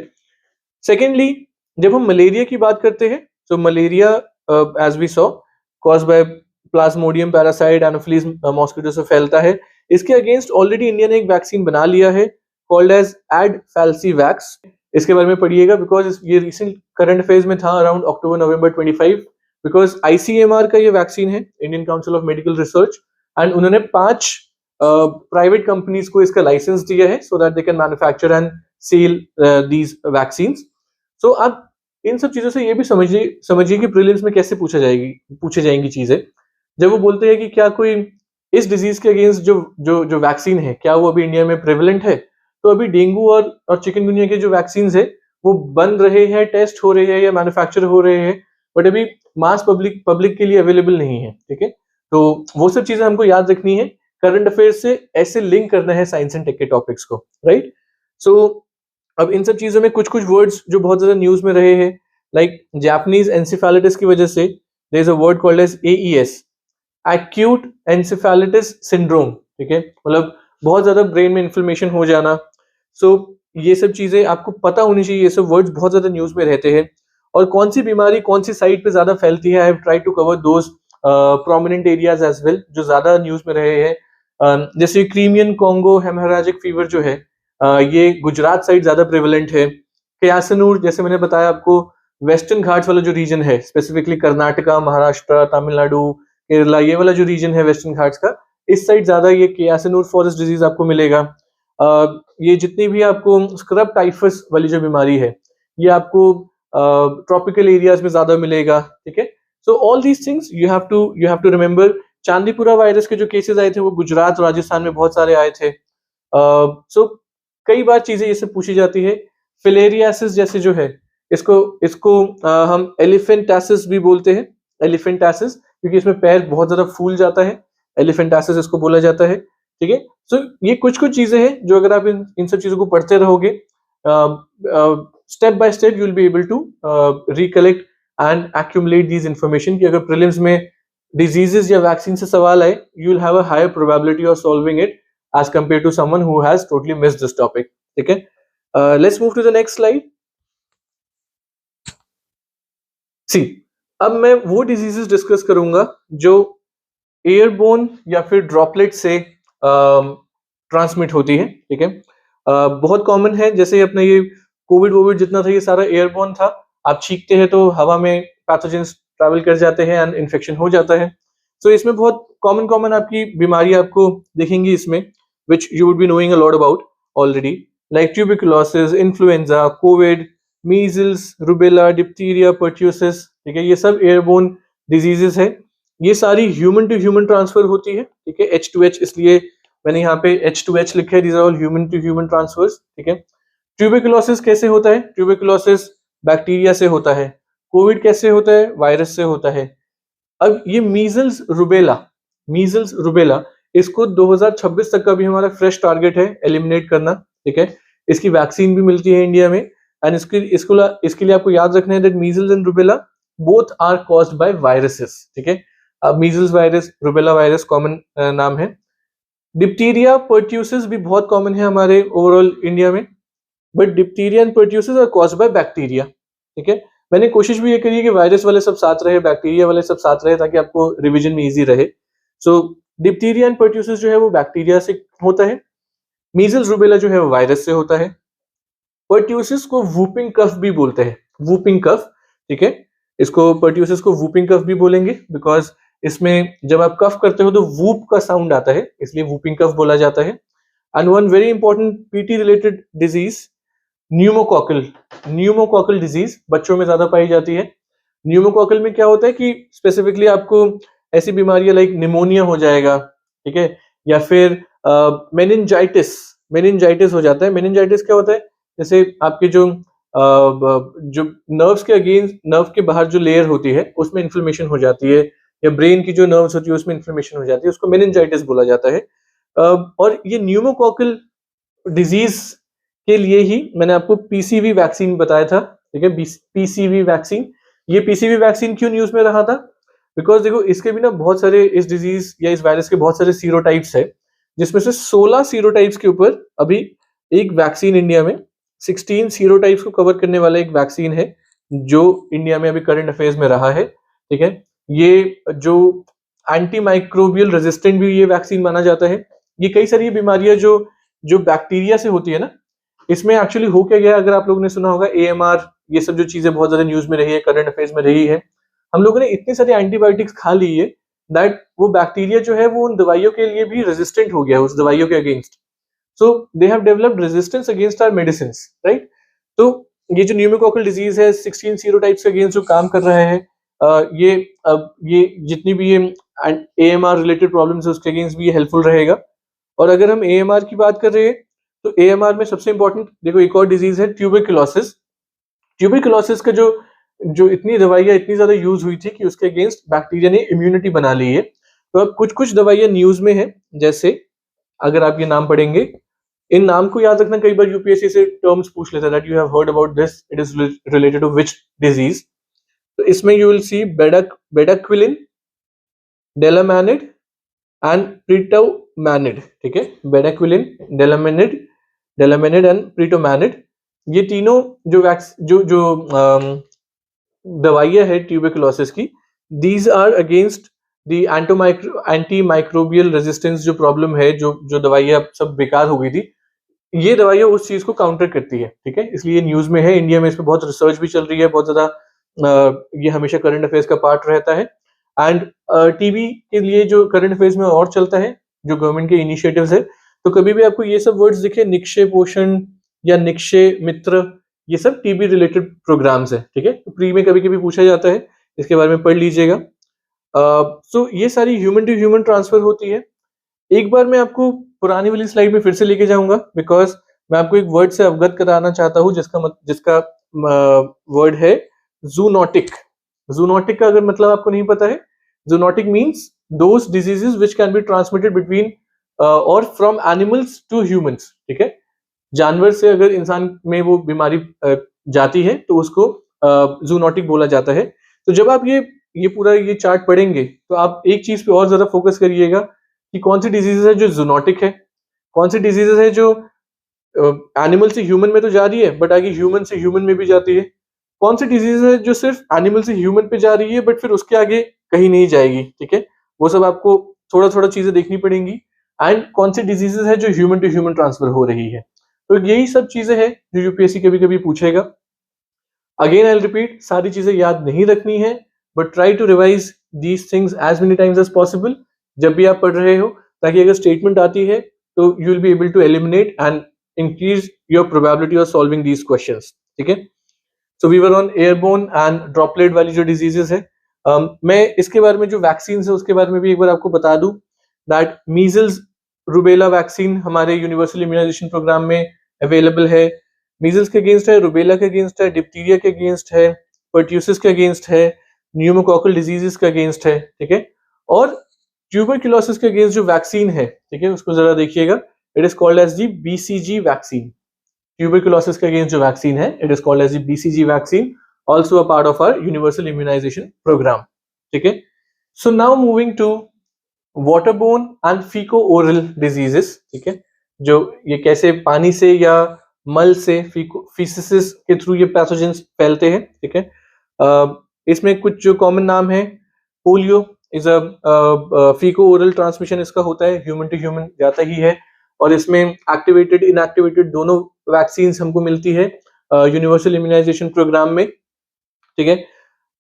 सेकेंडली, जब हम मलेरिया की बात करते हैं तो malaria as we saw cause by Plasmodium parasite Anopheles mosquito से फैलता है। इसके अगेंस्ट ऑलरेडी इंडिया ने एक वैक्सीन बना लिया है कॉल्ड एज एडफैल्सीवैक्स। इसके बारे में पढ़िएगा बिकॉज ये रिसेंट करंट अफेयर्स में था around October November 25, because ICMR का ये वैक्सीन है, Indian council of medical research, and उन्होंने 5 प्राइवेट कंपनीज को इसका लाइसेंस दिया है so that they can manufacture and sell these vaccines. So आप इन सब चीजों से ये भी समझिए कि प्रीलिम्स में कैसे पूछे जाएंगी चीजें। जब वो बोलते हैं कि क्या कोई इस डिजीज के अगेंस्ट जो जो जो वैक्सीन है क्या वो अभी इंडिया में प्रेवलेंट है, तो अभी डेंगू और चिकनगुनिया के जो वैक्सीन है वो बन रहे हैं, टेस्ट हो रहे हैं या मैन्युफैक्चर हो रहे हैं, बट अभी मास पब्लिक के लिए अवेलेबल नहीं है, ठीक है। तो वो सब चीजें हमको याद रखनी है, करंट अफेयर से ऐसे लिंक करना है साइंस एंड टेक के टॉपिक्स को, राइट। सो अब इन सब चीजों में कुछ कुछ वर्ड्स जो बहुत ज्यादा न्यूज में रहे हैं, लाइक जापानीज एंसेफेलाइटिस की वजह से there is a word called as AES, acute encephalitis syndrome, ठीक है, मतलब बहुत ज्यादा ब्रेन में इन्फ्लेमेशन हो जाना। सो ये सब चीजें आपको पता होनी चाहिए, ये सब वर्ड्स बहुत ज्यादा न्यूज में रहते हैं। और कौन सी बीमारी कौन सी साइट पे ज्यादा फैलती है, I have tried to cover those prominent areas as well जो ज्यादा न्यूज में रहे हैं। जैसे क्रीमियन कॉन्गो हेमोरेजिक फीवर जो है ये गुजरात साइड ज्यादा प्रेवलेंट है। क्यासनूर जैसे मैंने बताया आपको, वेस्टर्न घाट्स वाला जो रीजन है, स्पेसिफिकली कर्नाटका, महाराष्ट्र, तमिलनाडु, केरला, ये वाला जो रीजन है वेस्टर्न घाट्स का, इस साइड ज्यादा ये क्यासनूर फॉरेस्ट डिजीज आपको मिलेगा। ये जितनी भी आपको स्क्रब टाइफस वाली जो बीमारी है ये आपको ट्रॉपिकल एरियाज में ज्यादा मिलेगा, ठीक है। So all these things you have to remember. Chandipura virus के जो केसेस आए थे वो गुजरात और राजस्थान में बहुत सारे आए थे। सो कई बार चीजें ये सब पूछी जाती है। फिलेरियासिस जैसे जो है इसको इसको हम एलिफेंटासिस भी बोलते हैं, एलिफेंटासिस, क्योंकि इसमें पैर बहुत ज्यादा फूल जाता है, एलिफेंटासिस इसको बोला जाता है, ठीक है। सो ये कुछ कुछ चीजें हैं जो अगर आप इन सब चीजों को पढ़ते रहोगे, step by step you will be able to recollect and accumulate these information कि अगर प्रीलिम्स में डिजीजेस या वैक्सीन से सवाल आए you will have a higher probability of solving it as compared to someone who has totally missed this topic, ठीक है। Let's move to the next slide. See, अब मैं वो डिजीजेस डिस्कस करूंगा जो एयरबोन या फिर ड्रॉपलेट से ट्रांसमिट होती है, ठीक है। बहुत कॉमन है, जैसे अपना ये कोविड जितना था ये सारा एयरबोन था। आप छींकते हैं तो हवा में पैथोजेंस ट्रैवल कर जाते हैं एंड इन्फेक्शन हो जाता है। तो इसमें बहुत कॉमन आपकी बीमारी आपको दिखेंगी इसमें, which you would be knowing a lot about already, like tuberculosis, influenza, COVID, measles, rubella, diphtheria, pertussis, ठीक है, ये सब एयरबोन डिजीजेस है। ये सारी ह्यूमन टू ह्यूमन ट्रांसफर होती है, ठीक है, H2H, इसलिए मैंने यहाँ पे H2H लिखा है, these are all human to human transfers, ठीक है। ट्यूबरकुलोसिस कैसे होता है? ट्यूबरकुलोसिस बैक्टीरिया से होता है। कोविड कैसे होता है? वायरस से होता है। अब ये मीजल्स रुबेला इसको 2026 तक का भी हमारा फ्रेश टारगेट है एलिमिनेट करना, ठीक है। इसकी वैक्सीन भी मिलती है इंडिया में, एंड इसके लिए आपको याद रखना है that measles and rubella both are caused by viruses, ठीक है। अब measles virus, rubella virus common नाम है। डिप्टीरिया पर्ट्यूसिस भी बहुत कॉमन है हमारे ओवरऑल इंडिया में, but diphtheria and pertussis are caused by bacteria, ठीक है। मैंने कोशिश भी ये करी है कि वायरस वाले सब साथ रहे, बैक्टीरिया वाले सब साथ रहे, ताकि आपको रिवीजन में इजी रहे। सो डिप्टीरिया एंड पर्ट्यूसिस जो है वो बैक्टीरिया से होता है, मीजल्स रूबेला जो है वो वायरस से होता है। पर्ट्यूसिस को वूपिंग कफ भी बोलते हैं, वूपिंग कफ, ठीक है। इसको पर्ट्यूसिस को वूपिंग कफ भी बोलेंगे बिकॉज इसमें जब आप कफ करते हो तो वूप का साउंड आता है, इसलिए वूपिंग कफ बोला जाता है। And one very important PT related disease, pneumococcal, pneumococcal disease बच्चों में ज्यादा पाई जाती है। न्यूमोकॉकल में क्या होता है कि स्पेसिफिकली आपको ऐसी बीमारियां लाइक निमोनिया हो जाएगा, ठीक है, या फिर मेनिंजाइटिस, मेनिंजाइटिस हो जाता है। मेनिंजाइटिस क्या होता है, जैसे आपके जो नर्व्स के अगेंस्ट, नर्व के बाहर जो लेयर होती है उसमें इन्फ्लेमेशन हो जाती है, या ब्रेन की जो नर्व्स होती है उसमें इन्फ्लेमेशन हो जाती है, उसको मेनिंजाइटिस बोला जाता है। और ये न्यूमोकॉकल डिजीज के लिए ही मैंने आपको पीसीवी वैक्सीन बताया था, ठीक है, पीसीवी वैक्सीन। ये पीसीवी वैक्सीन क्यों न्यूज में रहा था, बिकॉज देखो इसके भी ना बहुत सारे, इस डिजीज या इस वायरस के बहुत सारे सीरोटाइप्स है, जिसमें से 16 सीरोटाइप्स के ऊपर अभी एक वैक्सीन इंडिया में, 16 सीरोटाइप्स को कवर करने वाला एक वैक्सीन है जो इंडिया में अभी करंट अफेयर्स में रहा है, ठीक है। ये जो एंटी माइक्रोबियल रेजिस्टेंट भी ये वैक्सीन माना जाता है। ये कई सारी बीमारियां जो जो बैक्टीरिया से होती है ना, इसमें एक्चुअली हो क्या गया, अगर आप लोगों ने सुना होगा एएमआर, ये सब जो चीजें बहुत ज्यादा न्यूज में रही है, करंट अफेयर्स में रही है, हम लोगों ने इतनी सारी एंटीबायोटिक्स खा ली है दैट वो बैक्टीरिया जो है वो उन दवाइयों के लिए भी रेजिस्टेंट हो गया है, उस दवाइयों के against. So they have developed resistance against our medicine, right. तो ये जो न्यूमोकॉकल डिजीज है 16 सीरोटाइप्स के अगेंस्ट जो काम कर रहा है, ये जितनी भी ये एएमआर रिलेटेड प्रॉब्लम्स है उसके अगेंस्ट भी ये हेल्पफुल रहेगा। और अगर हम एएमआर की बात कर रहे हैं तो एएमआर में सबसे इंपॉर्टेंट देखो एक और डिजीज है ट्यूबरकुलोसिस। ट्यूबरकुलोसिस का जो जो इतनी दवाइयां इतनी ज्यादा यूज हुई थी कि उसके अगेंस्ट बैक्टीरिया ने इम्यूनिटी बना ली है। तो अब कुछ कुछ दवाइयां न्यूज में है, जैसे अगर आप ये नाम पढ़ेंगे, इन नाम को याद रखना, कई बार यूपीएससी से टर्म्स पूछ लेता है that you have heard about this, it is related to which disease. तो इसमें you will see bedaquiline, delamanid and pretomanid, ठीक है, बेडाक्विलिन, डेलामैनिड एंड प्रीटोमैनिड। ये तीनों जो वैक्स जो जो दवाइयां है ट्यूबरकुलोसिस की, these are against the antimicrobial resistance जो प्रॉब्लम है, जो जो दवाइयां सब बेकार हो गई थी, ये दवाइयां उस चीज को काउंटर करती है, ठीक है। इसलिए न्यूज में है, इंडिया में इस पर बहुत रिसर्च भी चल रही है, बहुत ज्यादा ये हमेशा करंट अफेयर्स का पार्ट रहता है। एंड टीबी के लिए जो करंट अफेयर्स में और चलता है, जो गवर्नमेंट के इनिशिएटिव्स है, तो कभी भी आपको ये सब वर्ड्स दिखे, निक्षय पोषण या निक्षय मित्र, ये सब टीबी रिलेटेड प्रोग्राम्स है, ठीक है। तो प्री में कभी कभी पूछा जाता है, इसके बारे में पढ़ लीजिएगा। सो ये सारी ह्यूमन टू ह्यूमन ट्रांसफर होती है। एक बार मैं आपको पुरानी वाली स्लाइड में फिर से लेके जाऊंगा, बिकॉज मैं आपको एक वर्ड से अवगत कराना चाहता हूँ जिसका वर्ड है जूनोटिक। जूनोटिक का अगर मतलब आपको नहीं पता है, zoonotic means those diseases which can be transmitted between और फ्रॉम एनिमल्स टू ह्यूमंस, ठीक है। जानवर से अगर इंसान में वो बीमारी जाती है तो उसको जूनोटिक बोला जाता है। तो जब आप ये पूरा ये चार्ट पढ़ेंगे तो आप एक चीज पे और ज्यादा फोकस करिएगा कि कौन सी डिजीजेस है जो जूनोटिक है, कौन सी डिजीजेस है जो एनिमल से ह्यूमन में तो जा रही है बट आगे ह्यूमन से ह्यूमन में भी जाती है, कौन सी डिजीज है जो सिर्फ एनिमल से ह्यूमन पे जा रही है बट फिर उसके आगे कहीं नहीं जाएगी, ठीक है। वो सब आपको थोड़ा थोड़ा चीजें देखनी पड़ेंगी। एंड कौन सी डिजीजेस है जो ह्यूमन टू ह्यूमन ट्रांसफर हो रही है। तो यही सब चीजें हैं जो यूपीएससी कभी कभी पूछेगा। अगेन आई रिपीट, सारी चीजें याद नहीं रखनी है, but try to revise these things as many times as possible जब भी आप पढ़ रहे हो, ताकि अगर स्टेटमेंट आती है तो you will be able to eliminate and increase your probability of solving these questions, ठीक है। So we were on airborne and droplet वाली जो डिजीजेस है, मैं इसके बारे में जो वैक्सीन है उसके बारे में भी एक बार आपको बता दूं दैट मीजल्स रूबेला वैक्सीन हमारे यूनिवर्सल इम्यूनाइजेशन प्रोग्राम में अवेलेबल है। मीजल्स के अगेंस्ट है, रूबेला के अगेंस्ट है, डिप्थीरिया के अगेंस्ट है, पर्ट्यूसिस के अगेंस्ट है, न्यूमोकॉकल डिजीजेस के अगेंस्ट है, ठीक है। और ट्यूबरकुलोसिस के अगेंस्ट जो वैक्सीन है, ठीक है, उसको जरा देखिएगा, it is called as the BCG vaccine. Tuberculosis के अगेंस्ट जो वैक्सीन है, it is called as the BCG vaccine, also a part of our universal immunisation programme, ठीक है। So now moving to waterborne and faeco oral diseases, ठीक है, जो ये कैसे पानी से या मल से, फीसिस के थ्रू ये पैथोजेंस फैलते हैं, ठीक है। इसमें कुछ जो कॉमन नाम है, polio is a faeco oral transmission इसका होता है, ह्यूमन टू ह्यूमन जाता ही है। और इसमें एक्टिवेटेड इनएक्टिवेटेड दोनों वैक्सीन हमको मिलती है यूनिवर्सल इम्यूनाइजेशन प्रोग्राम में, ठीक है।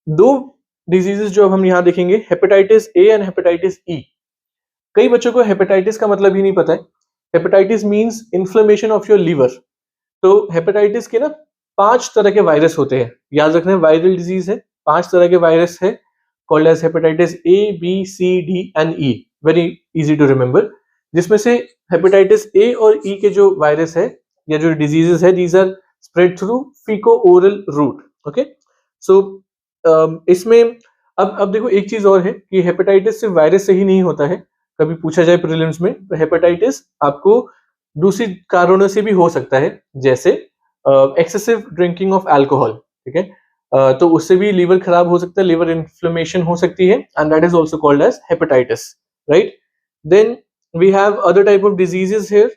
दो डिजीजेस जो अब हम यहाँ देखेंगे, hepatitis A and hepatitis E. कई बच्चों को हेपेटाइटिस का मतलब ही नहीं पता है। Hepatitis means inflammation of your liver. तो हेपेटाइटिस के ना 5 तरह के वायरस होते हैं, याद रखना, वायरल डिजीज है, 5 तरह के वायरस है, called as hepatitis A B C D and E, very easy to remember. जिसमें से हेपेटाइटिस ए और ई के जो वायरस है या जो डिजीजेस है, these are spread through faeco oral route, okay. So इसमें अब देखो एक चीज और है कि हेपेटाइटिस सिर्फ वायरस से ही नहीं होता है। कभी पूछा जाए प्रीलिम्स में, तो हेपेटाइटिस आपको दूसरी कारणों से भी हो सकता है, जैसे एक्सेसिव ड्रिंकिंग ऑफ अल्कोहल, ठीक है। तो उससे भी लीवर खराब हो सकता है, लीवर इन्फ्लेमेशन हो सकती है, and that is also called as hepatitis, right. Then we have other type of diseases here,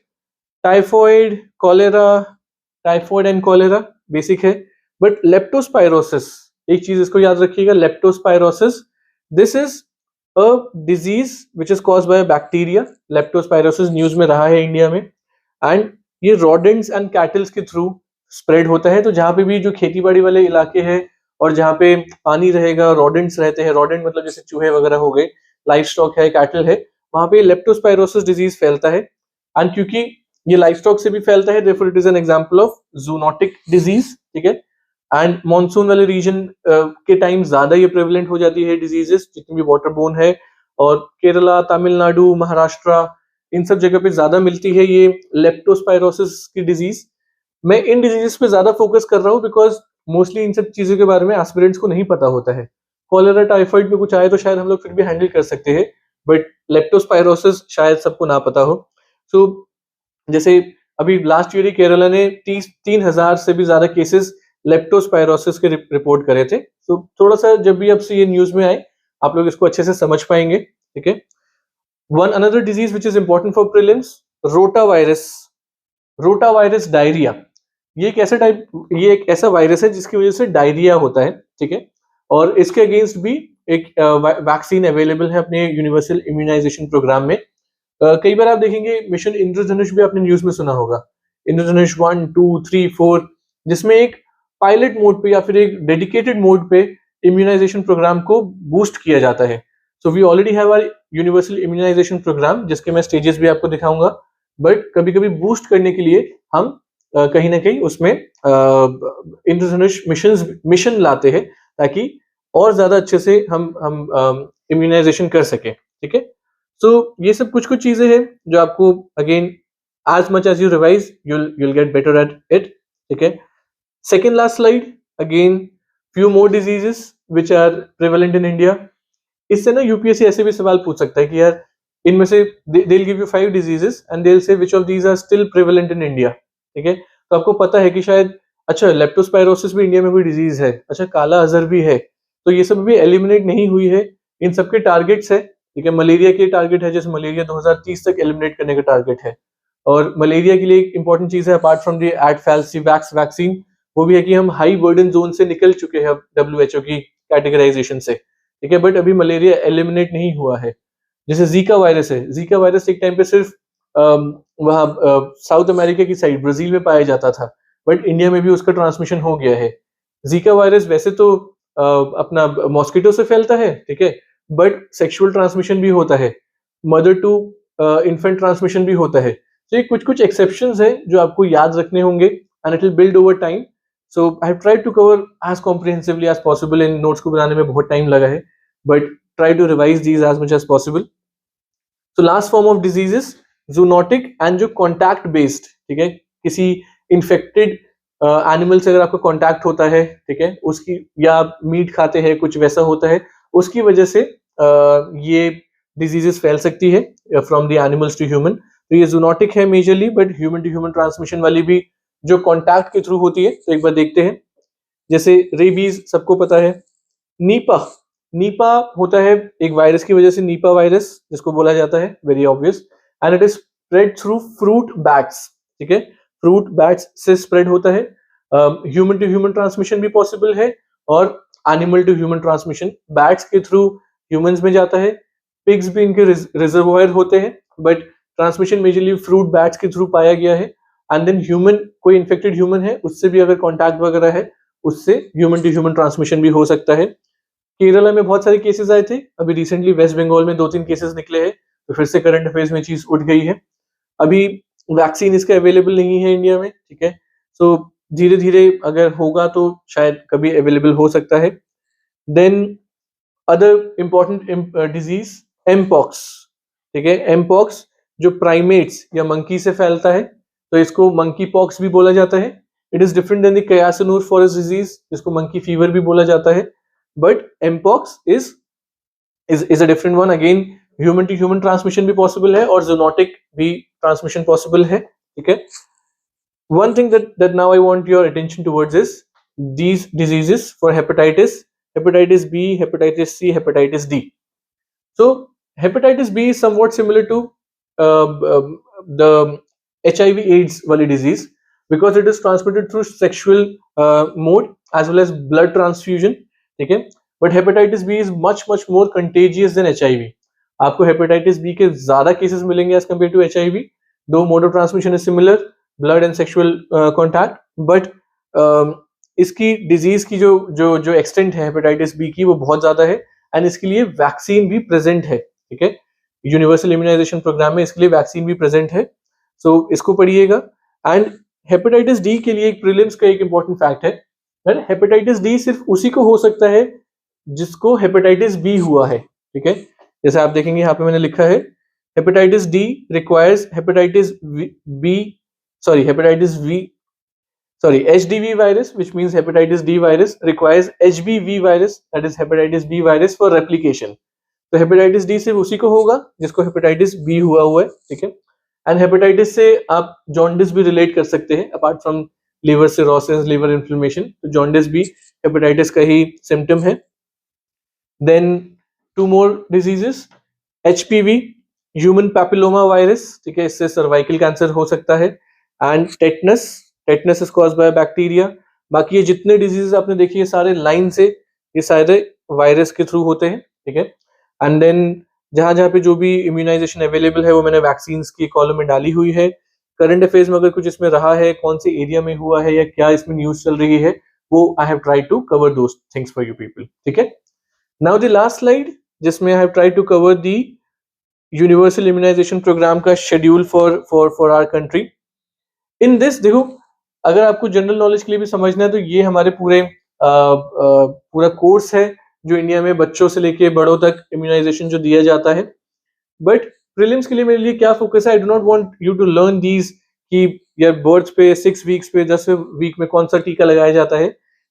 typhoid, cholera, typhoid and cholera basic है। बट लेप्टोस्पाइरोसिस, एक चीज इसको याद रखिएगा, leptospirosis, this is a disease which is caused by bacteria. Leptospirosis news में रहा है India में, एंड ये रोडेंट्स एंड कैटल्स के थ्रू स्प्रेड होता है। तो जहां पे भी जो खेती बाड़ी वाले इलाके हैं और जहां पे पानी रहेगा, रोडेंट्स रहते हैं, रोडेंट मतलब जैसे चूहे वगैरह हो गए, लाइफ स्टॉक है, कैटल है, वहां पे लेप्टोस्पाइरोसिस डिजीज फैलता है। एंड क्योंकि ये लाइफ स्टॉक से भी फैलता है, therefore it is an example of zoonotic disease, ठीक है। एंड मॉनसून वाले रीजन के टाइम ज्यादा ये प्रेवलेंट हो जाती है डिजीजेस, जितनी भी वाटरबोर्न है, और केरला, तमिलनाडु, महाराष्ट्र, इन सब जगह पे ज्यादा मिलती है ये लेप्टोस्पाइरोसिस की डिजीज। मैं इन डिजीजेस पे ज्यादा फोकस कर रहा हूँ बिकॉज मोस्टली इन सब चीजों के बारे में एस्पिरेंट्स को नहीं पता होता है। कॉलेरा, टाइफाइड में कुछ आए तो शायद हम लोग फिर भी हैंडल कर सकते हैं, बट लेप्टोस्पाइरोसिस शायद सबको ना पता हो। सो जैसे अभी लास्ट ईयर ही केरला ने 3,000 से भी ज्यादा केसेस लेप्टोस्पाइरोसिस के रिपोर्ट करे थे। तो थोड़ा सा जब भी आपसे ये न्यूज में आए, आप लोग इसको अच्छे से समझ पाएंगे, ठीक है। One another disease which is important for prelims, rotavirus. Rotavirus diarrhoea, ये एक ऐसा वायरस है जिसकी वजह से डायरिया होता है, ठीक है। और इसके अगेंस्ट भी एक वैक्सीन अवेलेबल है अपने यूनिवर्सल इम्यूनाइजेशन प्रोग्राम में। कई बार आप देखेंगे मिशन इंद्रधनुष भी आपने न्यूज में सुना होगा, इंद्रधनुष 1, 2, 3, 4, जिसमें एक पायलट मोड पे या फिर एक डेडिकेटेड मोड पे इम्यूनाइजेशन प्रोग्राम को बूस्ट किया जाता है। So we already have our universal immunisation program, जिसके मैं स्टेजेस भी आपको दिखाऊंगा, बट कभी कभी बूस्ट करने के लिए हम कहीं ना कहीं उसमें इंद्रधनुष मिशन लाते हैं, ताकि और ज्यादा अच्छे से हम इम्यूनाइजेशन कर सके, ठीक है। सो ये सब कुछ चीजें हैं जो आपको again as much as you revise you'll get better at it, ठीक है। Second last slide, again few more diseases which are prevalent in India. इससे ना यूपीएससी ऐसे भी सवाल पूछ सकता है कि यार इनमें से they'll give you 5 diseases and they'll say which of these are still prevalent in India, ठीक है। तो आपको पता है कि शायद अच्छा लेप्टोस्पाइरोसिस भी इंडिया में कोई डिजीज है, अच्छा काला अजहर भी है, तो ये सब भी एलिमिनेट नहीं हुई है। इन सबके टारगेट्स है, ठीक है। मलेरिया के टारगेट है, जैसे मलेरिया 2030 तक एलिमिनेट करने का टारगेट है। और मलेरिया के लिए एक इंपॉर्टेंट चीज है, अपार्ट फ्रॉम दी एडफैल्सीवैक्स वैक्सीन, वो भी है कि हम हाई बर्डन जोन से निकल चुके हैं डब्ल्यूएचओ की कैटेगराइजेशन से, ठीक है। बट अभी मलेरिया एलिमिनेट नहीं हुआ है। जैसे जीका वायरस है, जीका वायरस एक टाइम पे सिर्फ वहाँ साउथ अमेरिका की साइड ब्राजील में पाया जाता था, बट इंडिया में भी उसका ट्रांसमिशन हो गया है। जीका वायरस वैसे तो अपना मॉस्किटो से फैलता है, ठीक है, बट सेक्सुअल ट्रांसमिशन भी होता है, मदर टू इन्फेंट ट्रांसमिशन भी होता है। तो ये कुछ एक्सेप्शंस है जो आपको याद रखने होंगे, and it will build over time. So I have tried to cover as comprehensively as possible. इन नोट्स को बनाने में बहुत टाइम लगा है, but try to revise these as much as possible. तो last form of diseases zoonotic and जो contact based, ठीक है, किसी इन्फेक्टेड एनिमल से अगर आपका कॉन्टैक्ट होता है, ठीक है, उसकी या मीट खाते हैं कुछ वैसा होता है, उसकी वजह से ये डिजीजेस फैल सकती है from the animals to human. तो ये जूनोटिक है majorly, but human to human transmission वाली भी जो कॉन्टैक्ट के थ्रू होती है। तो एक बार देखते हैं, जैसे रेबीज सबको पता है, नीपा, नीपा होता है एक वायरस की वजह से, नीपा वायरस जिसको बोला जाता है, very obvious, and it is spread through fruit bats, ठीक है, फ्रूट बैट्स से स्प्रेड होता है। ह्यूमन टू ह्यूमन ट्रांसमिशन भी पॉसिबल है, और animal to human transmission bats के थ्रू ह्यूमंस में जाता है। पिग्स भी इनके रिजर्वोयर होते हैं, but transmission majorly fruit bats के थ्रू पाया गया है, एंड देन ह्यूमन, कोई इन्फेक्टेड ह्यूमन है उससे भी अगर कॉन्टैक्ट वगैरह है, उससे ह्यूमन टू ह्यूमन ट्रांसमिशन भी हो सकता है। केरला में बहुत सारे केसेस आए थे, अभी रिसेंटली वेस्ट बंगाल में 2-3 केसेस निकले हैं, तो फिर से करंट अफेयर्स में चीज उठ गई है। अभी वैक्सीन इसका अवेलेबल नहीं है इंडिया में, ठीक है, सो धीरे धीरे अगर होगा तो शायद कभी अवेलेबल हो सकता है। Then other important disease mpox, ठीक है, एमपॉक्स जो प्राइमेट्स या मंकी से फैलता है, तो इसको मंकी पॉक्स भी बोला जाता है। It is different than the Kyasanur forest disease, जिसको मंकी फीवर भी बोला जाता है, but mpox is a different one. Again human to human transmission भी पॉसिबल है और जूनोटिक भी ट्रांसमिशन पॉसिबल है, ठीक है। One thing that now I want your attention towards is these diseases for hepatitis B, hepatitis C, hepatitis D. So hepatitis B is somewhat similar to the HIV/AIDS wali disease, because it is transmitted through sexual mode as well as blood transfusion, ठीक है। But hepatitis B is much more contagious than HIV. आपको hepatitis B के ज्यादा cases मिलेंगे as compared to HIV, though mode of transmission is similar, blood and sexual contact, but इसकी disease की जो extent है हेपेटाइटिस बी की वो बहुत ज्यादा है, एंड इसके लिए वैक्सीन भी प्रेजेंट है, ठीक है। यूनिवर्सल इम्यूनाइजेशन प्रोग्राम में इसके लिए वैक्सीन भी प्रेजेंट है, सो इसको पढ़िएगा। एंड हेपेटाइटिस डी के लिए एक प्रीलिम्स का एक इंपॉर्टेंट फैक्ट है, हेपेटाइटिस डी सिर्फ उसी को हो सकता है जिसको हेपेटाइटिस बी हुआ है, ठीक है। जैसे आप देखेंगे यहाँ पे मैंने लिखा है hepatitis D requires HDV virus, which means hepatitis D virus requires HBV virus, that is hepatitis B virus for replication. तो हेपेटाइटिस डी सिर्फ उसी को होगा जिसको हेपेटाइटिस बी हुआ है, ठीक है। एंड हेपेटाइटिस से आप जॉन्डिस भी रिलेट कर सकते हैं, apart from liver cirrhosis, liver inflammation, तो जॉन्डिस भी हेपेटाइटिस का ही सिम्टम है। Then two more diseases, HPV, human papilloma virus, ठीक है, इससे सर्वाइकल कैंसर हो सकता है। And tetanus is caused by bacteria. बाकी ये जितने डिजीजेस आपने देखी है सारे लाइन से, ये सारे वायरस के थ्रू होते हैं, ठीक है। एंड देन जहां जहां पे जो भी इम्यूनाइजेशन अवेलेबल है वो मैंने वैक्सीन की कॉलम में डाली हुई है। करंट अफेयर्स में अगर कुछ इसमें रहा है, कौन से एरिया में हुआ है या क्या इसमें न्यूज चल रही है, वो I have tried to cover those things for you people, ठीक है। नाउ द लास्ट स्लाइड, जिसमें I have tried to cover the universal immunisation programme का schedule for our country. In this देखो, अगर आपको जनरल नॉलेज के लिए भी समझना है तो ये हमारे पूरा कोर्स है जो इंडिया में बच्चों से लेके बड़ों तक इम्यूनाइजेशन जो दिया जाता है। बट प्रीलिम्स के लिए मेरे लिए क्या फोकस है, I do not want you to learn these कि यार बर्थ पे 6 वीक्स पे 10 वीक में कौन सा टीका लगाया जाता है।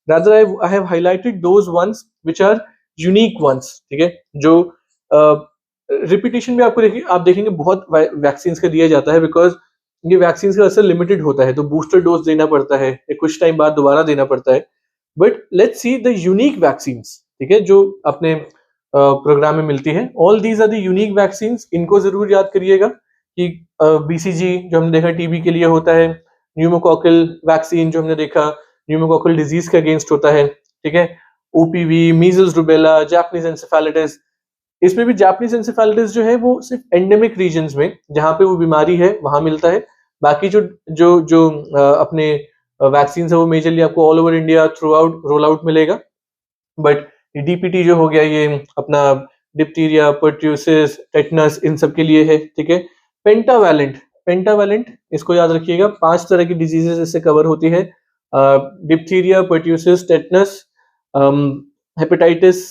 Rather I have highlighted those ones which are unique ones, ठीक है। जो रिपीटेशन में आप देखेंगे बहुत वैक्सीन का दिया जाता है, बिकॉज ये वैक्सीन का असर लिमिटेड होता है, तो बूस्टर डोज देना पड़ता है या कुछ टाइम बाद दोबारा देना पड़ता है। But let's see the unique vaccine, ठीक है, जो अपने प्रोग्राम में मिलती है। All these are the unique vaccine, इनको जरूर याद करिएगा कि BCG जो हमने देखा टीबी के लिए होता है, न्यूमोकॉकल वैक्सीन जो हमने देखा न्यूमोकॉकल डिजीज के अगेंस्ट होता है, ठीक है। OPV, measles, rubella, Japanese encephalitis, इसमें भी जापानीज एन्सेफेलाइटिस जो है वो सिर्फ एंडेमिक रीजन्स में जहां पे वो बीमारी है वहां मिलता है। बाकी जो जो जो अपने वैक्सीन है वो मेजरली आपको all over India through out roll out मिलेगा। बट DPT जो हो गया ये अपना डिप्थीरिया, पर्ट्यूसिस, टेटनस, इन सब के लिए है, ठीक है। पेंटावैलेंट इसको याद रखिएगा, 5 तरह की डिजीजेस इससे कवर होती है, diphtheria, pertussis, tetanus, hepatitis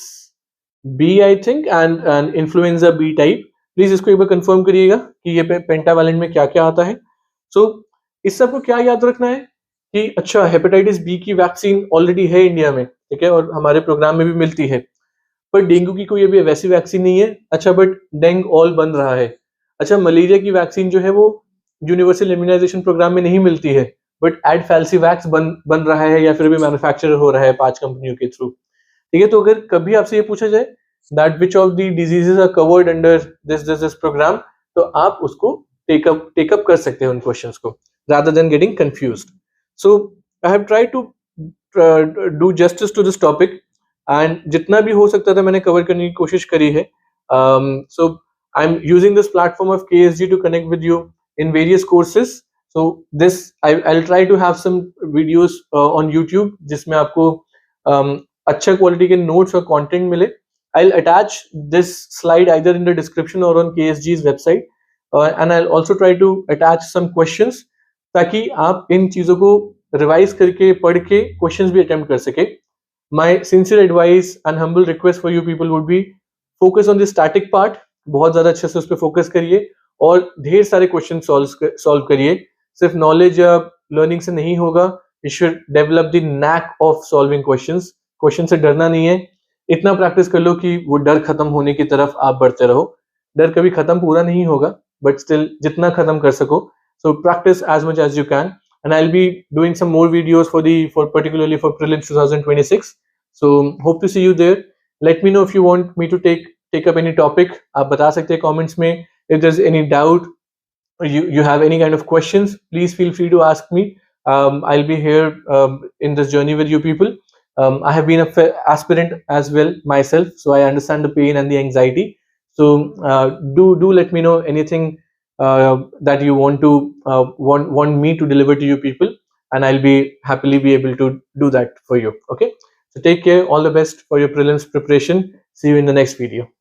B I think, and influenza B type. Please इसको एक बार कंफर्म करिएगा कि ये पेंटावैलेंट में क्या क्या आता है। सो इस सब को क्या याद रखना है कि अच्छा हेपेटाइटिस बी की वैक्सीन ऑलरेडी है इंडिया में, ठीक है, और हमारे प्रोग्राम में भी मिलती है। पर डेंगू की कोई अभी वैसी वैक्सीन नहीं है, अच्छा, बट डेंग ऑल बन रहा है। अच्छा, मलेरिया की वैक्सीन जो है वो यूनिवर्सल इम्यूनाइजेशन प्रोग्राम में नहीं मिलती है, बट एडफैल्सीवैक्स बन रहा है या फिर भी मैन्युफैक्चर हो रहा है 5 कंपनियों के थ्रू, ठीक है। तो अगर कभी आपसे ये पूछा जाए that which of the diseases are covered under this programme, तो आप उसको टेकअप कर सकते हैं उन क्वेश्चंस को, rather than getting confused. So I have tried to do justice to this topic, and जितना भी हो सकता था मैंने कवर करने की कोशिश करी है। So I'm using this platform of KSG to connect with you in various courses. So this I'll try to have some videos on YouTube जिसमें आपको अच्छा quality के notes और content मिले. I'll attach this slide either in the description or on KSG's website, and I'll also try to attach some questions ताकि आप इन चीज़ों को revise करके पढ़ के questions भी attempt कर सके. My sincere advice and humble request for you people would be focus on the static part. बहुत ज़्यादा अच्छे से उस पर फोकस करिए और ढेर सारे क्वेश्चन सॉल्व करिए. सिर्फ नॉलेज या लर्निंग से नहीं होगा. You should develop the NAAC of solving questions. Question से डरना नहीं है. इतना प्रैक्टिस कर लो कि वो डर खत्म होने की तरफ आप बढ़ते रहो. डर कभी खत्म पूरा नहीं होगा, बट स्टिल जितना खत्म कर सको. So practise as much as you can, and I'll be doing some more videos for particularly for prelims 2026. So hope to see you there. Let me know if you want me to take up any topic. आप बता सकते हैं comments में. If there's any doubt or you have any kind of questions, please feel free to ask me. I'll be here in this journey with you people. I have been a aspirant as well myself, so I understand the pain and the anxiety. So do let me know anything that you want me to deliver to you people, and I'll be happily be able to do that for you. Okay, so take care. All the best for your prelims preparation. See you in the next video.